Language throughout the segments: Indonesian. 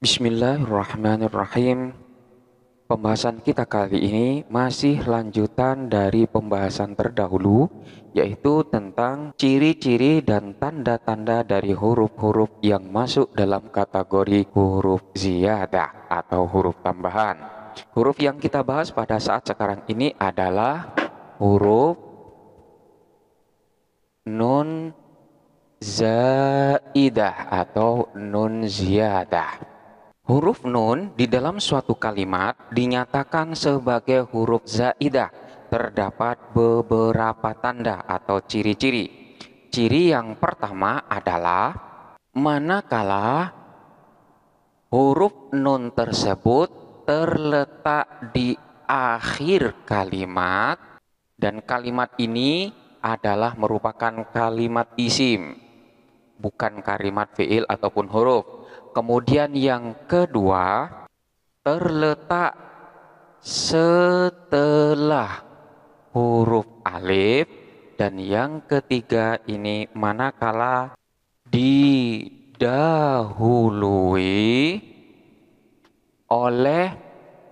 Bismillahirrahmanirrahim. Pembahasan kita kali ini masih lanjutan dari pembahasan terdahulu, yaitu tentang ciri-ciri dan tanda-tanda dari huruf-huruf yang masuk dalam kategori huruf ziyadah atau huruf tambahan. Huruf yang kita bahas pada saat sekarang ini adalah huruf nun zaidah atau nun ziyadah. Huruf nun di dalam suatu kalimat dinyatakan sebagai huruf zaidah. Terdapat beberapa tanda atau ciri-ciri. Ciri yang pertama adalah manakala huruf nun tersebut terletak di akhir kalimat dan kalimat ini adalah merupakan kalimat isim, bukan kalimat fiil ataupun huruf. Kemudian yang kedua, terletak setelah huruf alif. Dan yang ketiga ini manakala didahului oleh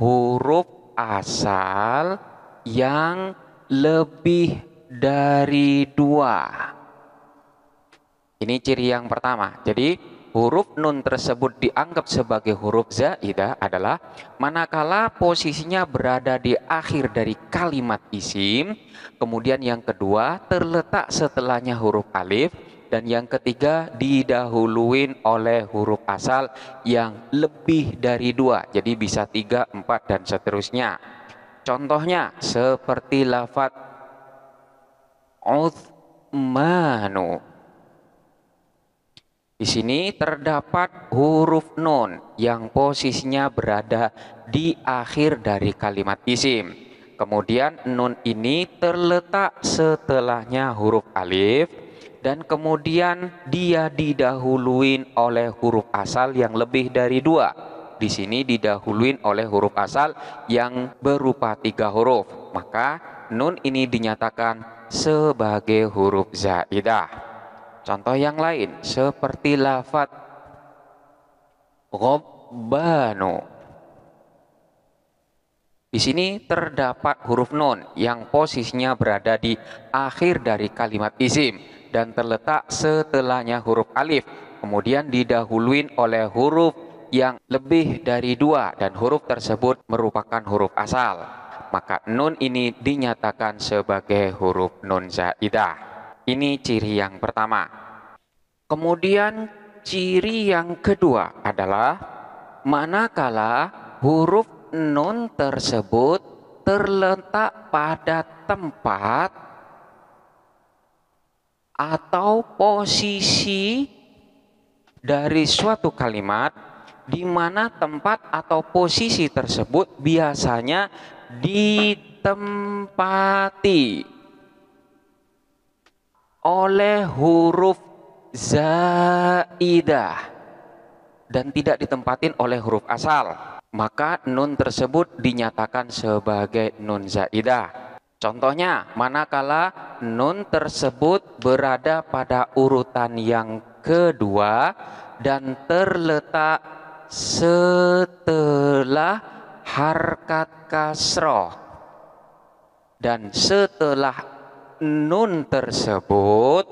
huruf asal yang lebih dari dua. Ini ciri yang pertama. Jadi huruf nun tersebut dianggap sebagai huruf zaidah adalah manakala posisinya berada di akhir dari kalimat isim, kemudian yang kedua terletak setelahnya huruf alif, dan yang ketiga didahuluin oleh huruf asal yang lebih dari dua. Jadi bisa 3, 4 dan seterusnya. Contohnya seperti lafaz Uthmanu. Di sini terdapat huruf nun yang posisinya berada di akhir dari kalimat isim. Kemudian nun ini terletak setelahnya huruf alif dan kemudian dia didahuluin oleh huruf asal yang lebih dari dua. Di sini didahuluin oleh huruf asal yang berupa 3 huruf. Maka nun ini dinyatakan sebagai huruf zaidah. Contoh yang lain seperti lafaz Ghabbanu. Di sini terdapat huruf nun yang posisinya berada di akhir dari kalimat isim dan terletak setelahnya huruf alif. Kemudian didahuluin oleh huruf yang lebih dari 2 dan huruf tersebut merupakan huruf asal. Maka nun ini dinyatakan sebagai huruf nun zaidah. Ini ciri yang pertama. Kemudian ciri yang kedua adalah manakala huruf nun tersebut terletak pada tempat atau posisi dari suatu kalimat di mana tempat atau posisi tersebut biasanya ditempati oleh huruf zaidah dan tidak ditempatin oleh huruf asal, maka nun tersebut dinyatakan sebagai nun zaidah. Contohnya, manakala nun tersebut berada pada urutan yang kedua dan terletak setelah harkat kasroh, dan setelah nun tersebut,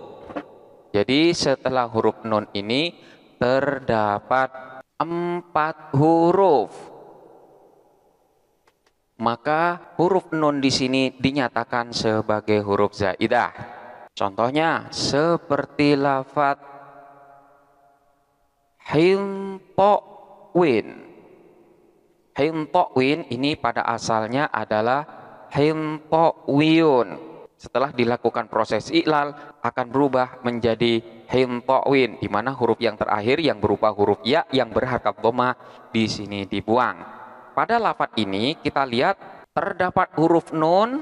jadi setelah huruf nun ini terdapat 4 huruf, maka huruf nun di sini dinyatakan sebagai huruf zaidah. Contohnya seperti lafaz hintawin. Hintawin ini pada asalnya adalah hintawiyun. Setelah dilakukan proses iklal akan berubah menjadi hintawin, di mana huruf yang terakhir yang berupa huruf ya yang berharkat dhamma di sini dibuang. Pada lafaz ini kita lihat terdapat huruf nun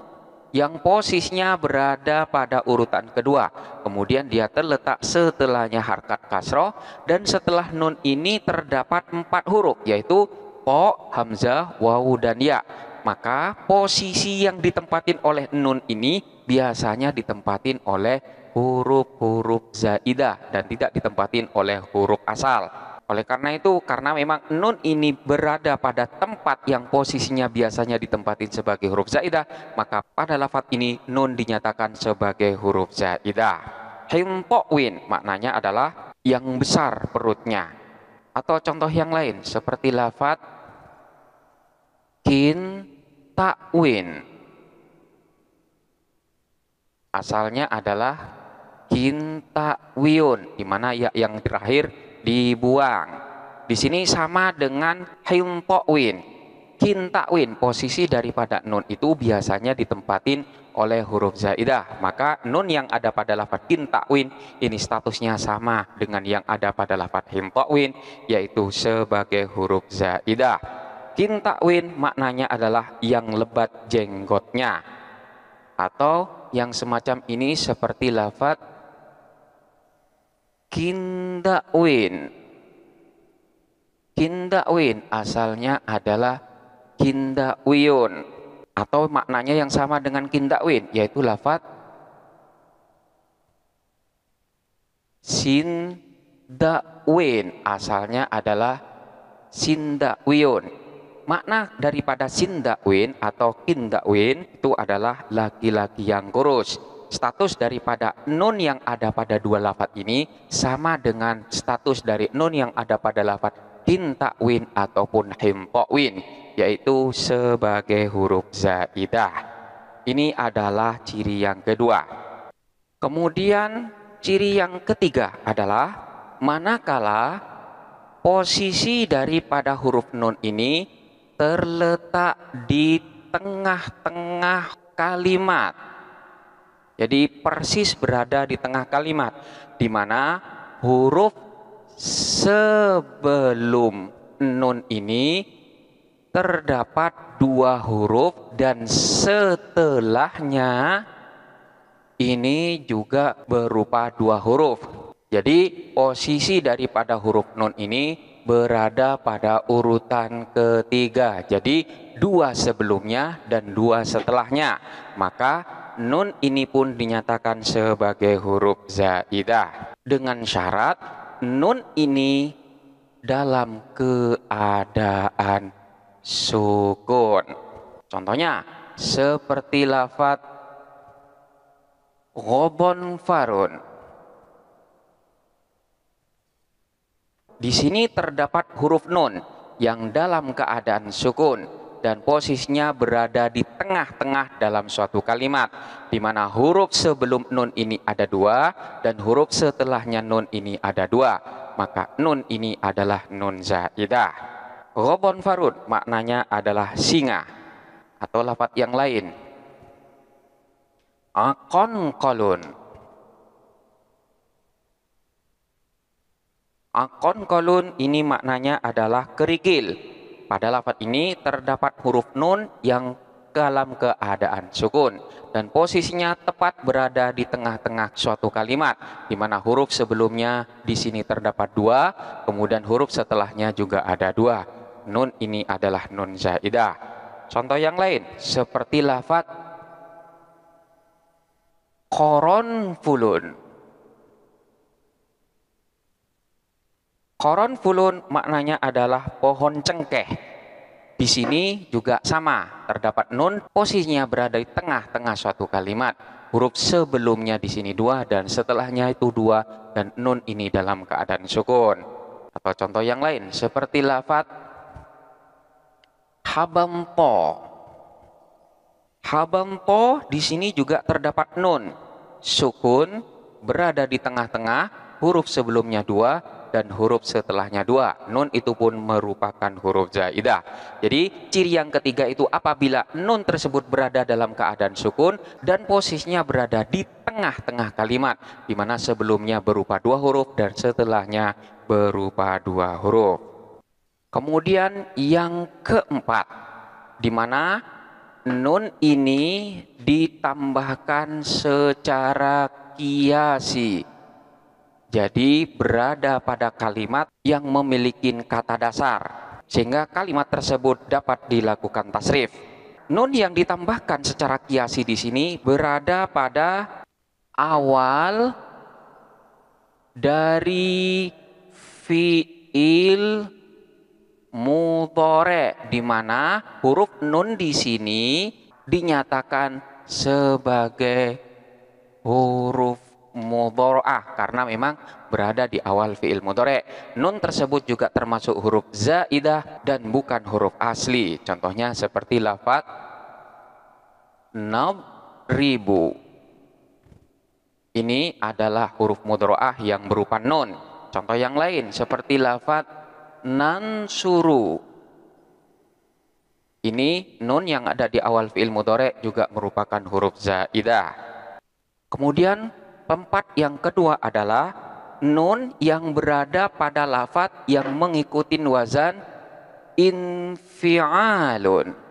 yang posisinya berada pada urutan kedua. Kemudian dia terletak setelahnya harkat kasroh dan setelah nun ini terdapat 4 huruf, yaitu po, hamzah, wawu dan ya. Maka posisi yang ditempatin oleh nun ini biasanya ditempatin oleh huruf-huruf zaidah dan tidak ditempatin oleh huruf asal. Oleh karena itu, karena memang nun ini berada pada tempat yang posisinya biasanya ditempatin sebagai huruf zaidah, maka pada lafadz ini nun dinyatakan sebagai huruf zaidah. Himto'win maknanya adalah yang besar perutnya. Atau contoh yang lain seperti lafadz kinta'win. Asalnya adalah kinta'wiyun, di mana ya yang terakhir dibuang. Di sini sama dengan himto'win. Kinta'win, posisi daripada nun itu biasanya ditempatin oleh huruf zaidah. Maka nun yang ada pada lafadz kinta'win ini statusnya sama dengan yang ada pada lafadz himto'win, yaitu sebagai huruf zaidah. Kinta'win maknanya adalah yang lebat jenggotnya. Atau yang semacam ini seperti lafadz kinda'win. Kinda'win asalnya adalah kinda'wiyun, atau maknanya yang sama dengan kinda'win, yaitu lafadz sinda'win, asalnya adalah sinda'wiyun. Makna daripada sinda'win atau kinda'win itu adalah laki-laki yang kurus. Status daripada nun yang ada pada dua lafadz ini sama dengan status dari nun yang ada pada lafadz kinta'win ataupun himto'win, yaitu sebagai huruf zaidah. Ini adalah ciri yang kedua. Kemudian ciri yang ketiga adalah manakala posisi daripada huruf nun ini terletak di tengah-tengah kalimat. Jadi persis berada di tengah kalimat, di mana huruf sebelum nun ini terdapat dua huruf dan setelahnya ini juga berupa dua huruf. Jadi posisi daripada huruf nun ini berada pada urutan ketiga. Jadi dua sebelumnya dan dua setelahnya. Maka nun ini pun dinyatakan sebagai huruf zaidah. Dengan syarat nun ini dalam keadaan sukun. Contohnya seperti lafadz ghobon farun. Di sini terdapat huruf nun yang dalam keadaan sukun dan posisinya berada di tengah-tengah dalam suatu kalimat, di mana huruf sebelum nun ini ada dua dan huruf setelahnya nun ini ada dua. Maka nun ini adalah nun zaidah. Ghobon farun maknanya adalah singa, atau lafadz yang lain akon kolun. Akon kolun ini maknanya adalah kerikil. Pada lafadz ini terdapat huruf nun yang dalam keadaan sukun dan posisinya tepat berada di tengah-tengah suatu kalimat, di mana huruf sebelumnya di sini terdapat dua, kemudian huruf setelahnya juga ada dua. Nun ini adalah nun zaidah. Contoh yang lain seperti lafadz qoronfulun. Qoronfulun maknanya adalah pohon cengkeh. Di sini juga sama, terdapat nun, posisinya berada di tengah-tengah suatu kalimat. Huruf sebelumnya di sini dua dan setelahnya itu dua, dan nun ini dalam keadaan sukun. Atau contoh yang lain seperti lafadz habampo. Habampo di sini juga terdapat nun sukun berada di tengah-tengah, huruf sebelumnya dua dan huruf setelahnya dua. Nun itu pun merupakan huruf zaidah. Jadi ciri yang ketiga itu apabila nun tersebut berada dalam keadaan sukun dan posisinya berada di tengah-tengah kalimat, di mana sebelumnya berupa dua huruf dan setelahnya berupa dua huruf. Kemudian yang keempat, di mana nun ini ditambahkan secara kiasi. Jadi berada pada kalimat yang memiliki kata dasar, sehingga kalimat tersebut dapat dilakukan tasrif. Nun yang ditambahkan secara kiasi di sini berada pada awal dari fi'il mudhari, di mana huruf nun di sini dinyatakan sebagai huruf mudhari'ah karena memang berada di awal fi'il mudhari'. Nun tersebut juga termasuk huruf zaidah dan bukan huruf asli. Contohnya seperti lafaz ribu. Ini adalah huruf mudhari'ah yang berupa nun. Contoh yang lain seperti lafaz nansuru. Ini nun yang ada di awal fi'il mudhari' juga merupakan huruf zaidah. Kemudian tempat yang kedua adalah nun yang berada pada lafaz yang mengikuti wazan infi'alun.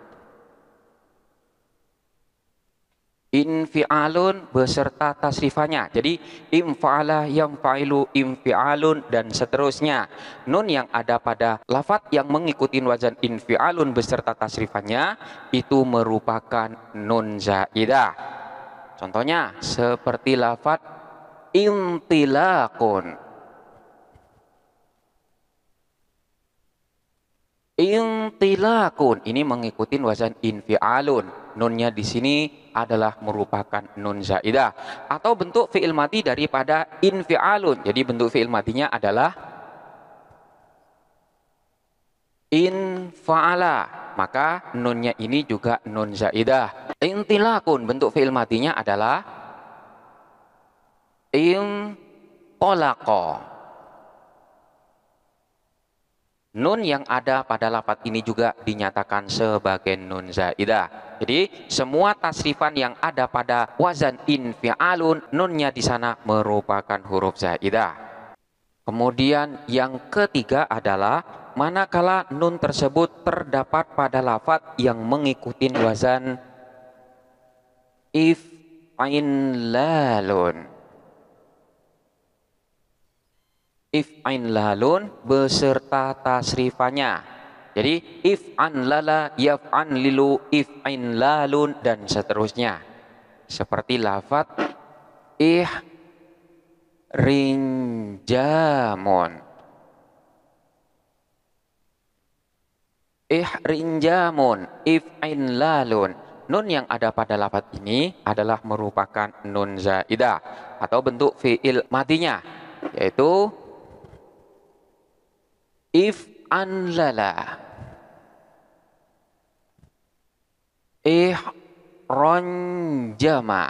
Infi'alun beserta tasrifanya. Jadi imfa'ala, yamfa'ilu, infi'alun dan seterusnya. Nun yang ada pada lafaz yang mengikuti wazan infi'alun beserta tasrifannya itu merupakan nun zaidah. Contohnya seperti lafaz intilaqun. Intilaqun ini mengikuti wazan infi'alun. Nunnya di sini adalah merupakan nun zaidah atau bentuk fi'il madhi daripada infi'alun. Jadi bentuk fi'il madhinya adalah infa'ala, maka nunnya ini juga nun zaidah. Intilaqun bentuk fi'il madhinya adalah intolaqa. Nun yang ada pada lafaz ini juga dinyatakan sebagai nun zaidah. Jadi semua tasrifan yang ada pada wazan infi'alun, nunnya di sana merupakan huruf zaidah. Kemudian yang ketiga adalah manakala nun tersebut terdapat pada lafaz yang mengikuti wazan if'inlalun. If'inlalun beserta tasrifannya. Jadi if'anlala, yaf'anlilu, if'inlalun dan seterusnya. Seperti lafaz ihrinjamun. Ihrinjamun, if'inlalun. Nun yang ada pada lafaz ini adalah merupakan nun zaidah atau bentuk fi'il madhinya, yaitu if'anlala, ihronjama.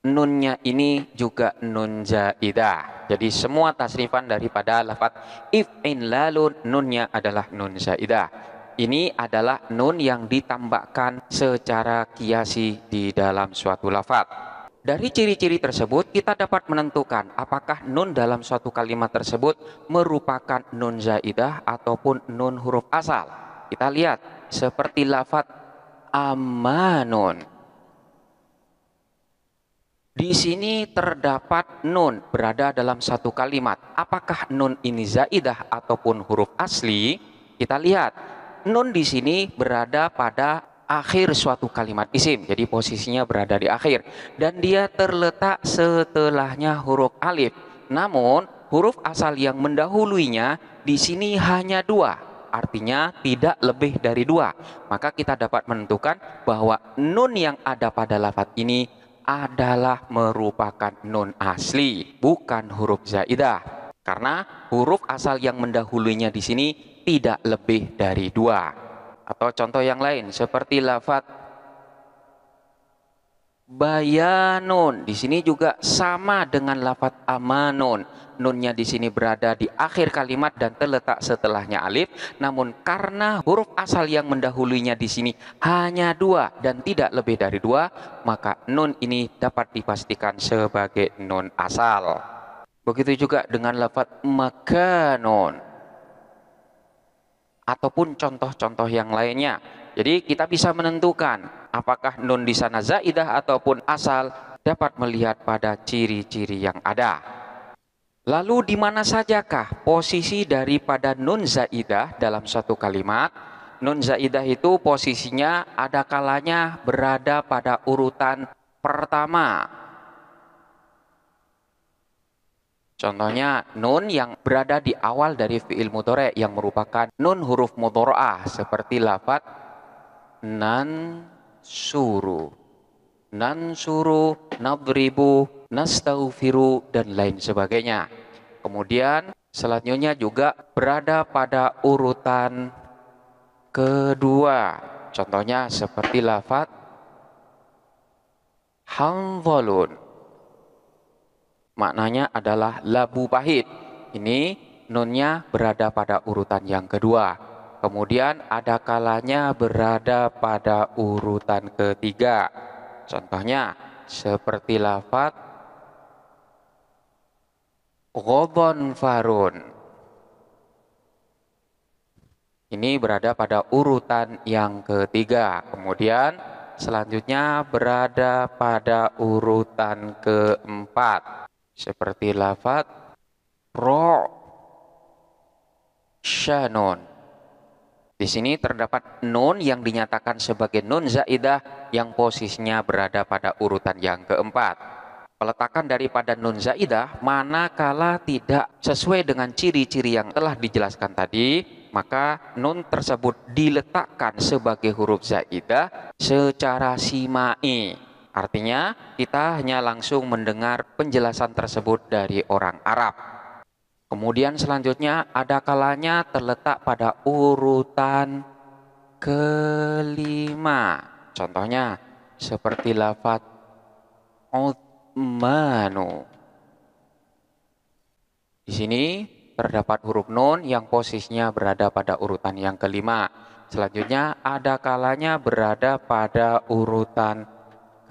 Nunnya ini juga nun zaidah. Jadi semua tasrifan daripada lafaz if'inlalun, nunnya adalah nun zaidah. Ini adalah nun yang ditambahkan secara kiasi di dalam suatu lafaz. Dari ciri-ciri tersebut kita dapat menentukan apakah nun dalam suatu kalimat tersebut merupakan nun zaidah ataupun nun huruf asal. Kita lihat seperti lafaz amanun. Di sini terdapat nun berada dalam satu kalimat. Apakah nun ini zaidah ataupun huruf asli? Kita lihat nun di sini berada pada akhir suatu kalimat isim, jadi posisinya berada di akhir dan dia terletak setelahnya huruf alif. Namun huruf asal yang mendahuluinya di sini hanya dua, artinya tidak lebih dari dua. Maka kita dapat menentukan bahwa nun yang ada pada lafaz ini adalah merupakan nun asli, bukan huruf zaidah. Karena huruf asal yang mendahuluinya di sini tidak lebih dari dua. Atau contoh yang lain seperti lafaz bayanun. Di sini juga sama dengan lafaz amanun. Nunnya di sini berada di akhir kalimat dan terletak setelahnya alif. Namun karena huruf asal yang mendahulunya di sini hanya dua dan tidak lebih dari dua, maka nun ini dapat dipastikan sebagai nun asal. Begitu juga dengan lafaz makanun ataupun contoh-contoh yang lainnya. Jadi kita bisa menentukan apakah nun di sana zaidah ataupun asal dapat melihat pada ciri-ciri yang ada. Lalu di mana sajakah posisi daripada nun zaidah dalam suatu kalimat? Nun zaidah itu posisinya ada kalanya berada pada urutan pertama. Contohnya nun yang berada di awal dari fi'il mudhari yang merupakan nun huruf mudhari'ah seperti lafaz nansuru, nadribu, nastaghfiru dan lain sebagainya. Kemudian selanjutnya juga berada pada urutan kedua. Contohnya seperti lafaz hanzalun. Maknanya adalah labu pahit. Ini nunnya berada pada urutan yang kedua. Kemudian ada kalanya berada pada urutan ketiga. Contohnya seperti lafaz ghadhanfarun. Ini berada pada urutan yang ketiga. Kemudian selanjutnya berada pada urutan keempat. Seperti lafaz syanun. Di sini terdapat nun yang dinyatakan sebagai nun zaidah yang posisinya berada pada urutan yang keempat. Peletakan daripada nun zaidah manakala tidak sesuai dengan ciri-ciri yang telah dijelaskan tadi, maka nun tersebut diletakkan sebagai huruf zaidah secara simai. Artinya kita hanya langsung mendengar penjelasan tersebut dari orang Arab. Kemudian selanjutnya ada kalanya terletak pada urutan kelima. Contohnya seperti lafaz Utsmanu. Di sini terdapat huruf nun yang posisinya berada pada urutan yang kelima. Selanjutnya ada kalanya berada pada urutan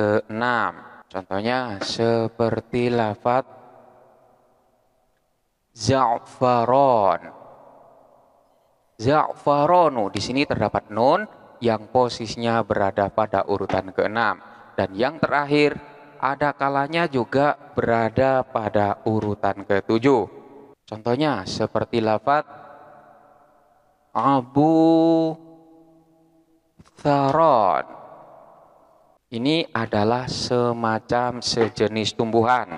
keenam. Contohnya seperti lafaz za'faron. Za'faronu. Di sini terdapat nun yang posisinya berada pada urutan keenam. Dan yang terakhir ada kalanya juga berada pada urutan ketujuh. Contohnya seperti lafaz Abu Tharon. Ini adalah semacam sejenis tumbuhan.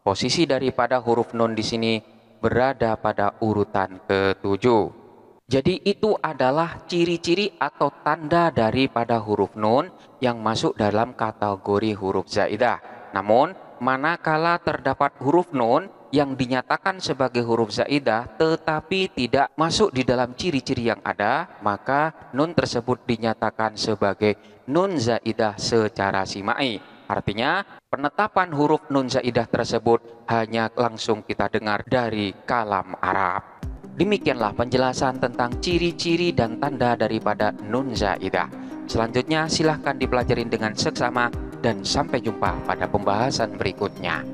Posisi daripada huruf nun di sini berada pada urutan ketujuh. Jadi itu adalah ciri-ciri atau tanda daripada huruf nun yang masuk dalam kategori huruf zaidah. Namun, manakala terdapat huruf nun yang dinyatakan sebagai huruf zaidah tetapi tidak masuk di dalam ciri-ciri yang ada, maka nun tersebut dinyatakan sebagai nun zaidah secara simai. Artinya penetapan huruf nun zaidah tersebut hanya langsung kita dengar dari kalam Arab. Demikianlah penjelasan tentang ciri-ciri dan tanda daripada nun zaidah. Selanjutnya silahkan dipelajarin dengan seksama dan sampai jumpa pada pembahasan berikutnya.